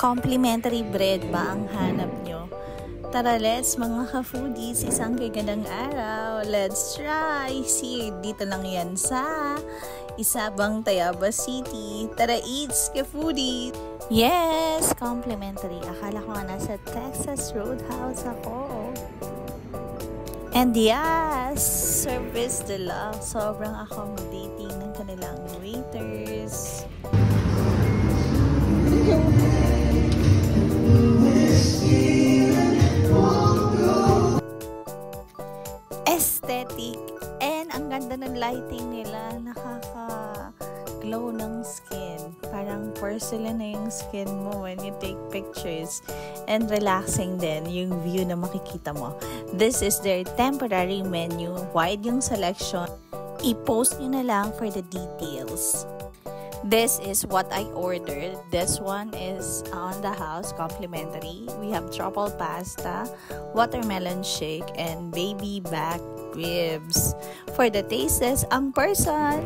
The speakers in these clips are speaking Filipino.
Complimentary bread ba ang hanap nyo? Tara, let's mga ka-foodies, isang kagandang araw. Let's try! See, dito lang yan sa Isabang, Tayabas City. Tara, eats ka-foodies! Yes! Complimentary. Akala ko nga nasa Texas Roadhouse ako. And yes! Service deluxe. Sobrang accommodating ng kanilang waiters. Aesthetic, and ang ganda ng lighting nila, nakaka-glow ng skin. Parang porcelain na yung skin mo when you take pictures, and relaxing din yung view na makikita mo. This is their temporary menu, wide yung selection. I-post nyo na lang for the details. This is what I ordered. This one is on the house, complimentary. We have truffle pasta, watermelon shake, and baby back ribs. For the tastes, ang person.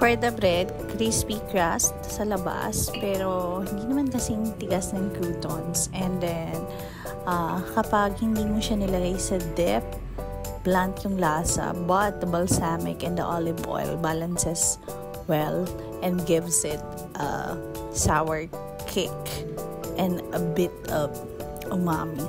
For the bread, crispy crust sa labas, pero hindi naman kasing tigas ng croutons. And then, kapag hindi mo siya nilagay sa dip, blunt yung lasa, but the balsamic and the olive oil balances well and gives it a sour kick and a bit of umami.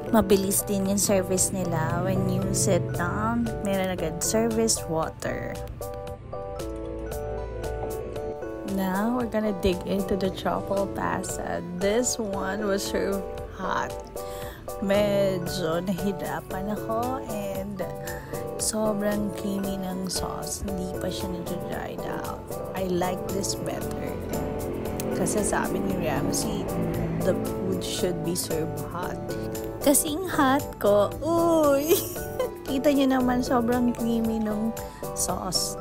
Mabilis din yung service nila. When you sit down, meron agad service water. Now, we're gonna dig into the truffle pasta. This one was served hot. Medyo nahirapan ako and sobrang creamy ng sauce. Hindi pa siya na-dried out. I like this better. Kasi sabi ni Ramsay, the food should be served hot. Kasing hot ko, uy! Kita nyo naman, sobrang creamy ng sauce.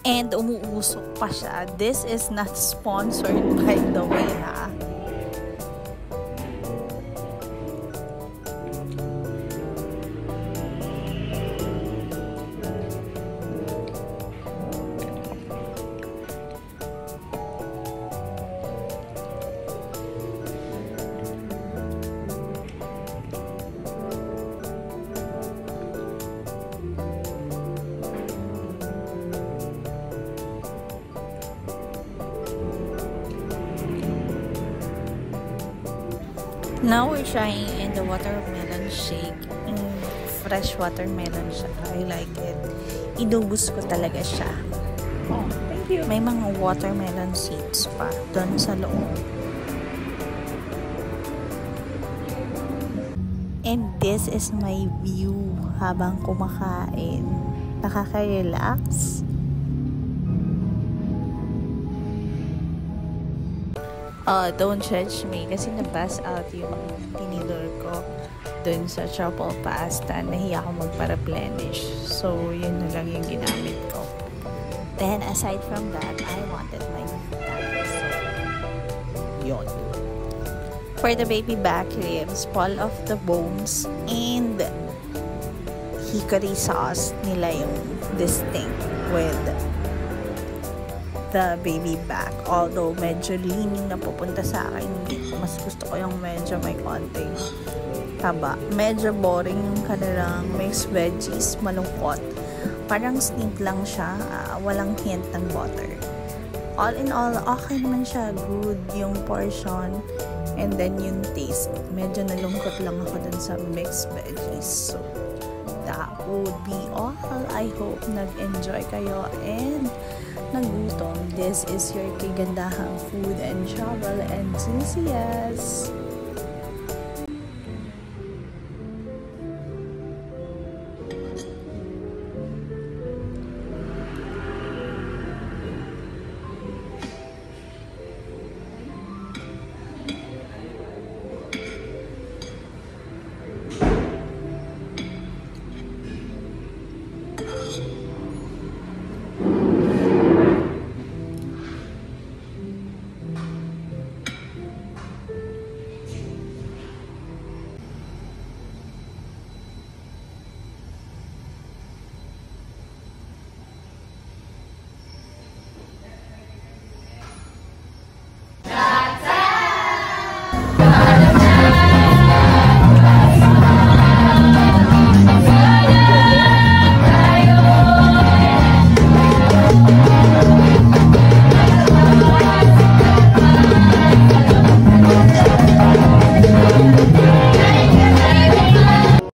And umuusok pa siya. This is not sponsored by the way, ha? Now we're trying in the watermelon shake. Fresh watermelon siya. I like it. Inubos ko talaga siya. Oh, thank you. May mga watermelon seeds pa doon sa loob. And this is my view habang kumakain. Nakaka-relax. Don't judge me kasi na-bust out yung tinidor ko dun sa truffle pasta. Nahiya ako magpa-replenish. So, yun na lang yung ginamit ko. Then, aside from that, I wanted my nuggets. So, yun. For the baby back ribs, pull off the bones and hickory sauce nila yung distinct with the baby back. Although medyo leaning na pupunta sa akin, mas gusto ko yung medyo may konting taba. Medyo boring yung kanilang mixed veggies, malungkot. Parang steamed lang siya, walang hint ng butter. All in all, okay naman siya. Good yung portion and then yung taste. Medyo nalungkot lang ako dun sa mixed veggies. So, that would be all. I hope nag-enjoy kayo and nagutom. This is your kagandahang food and travel enthusiast.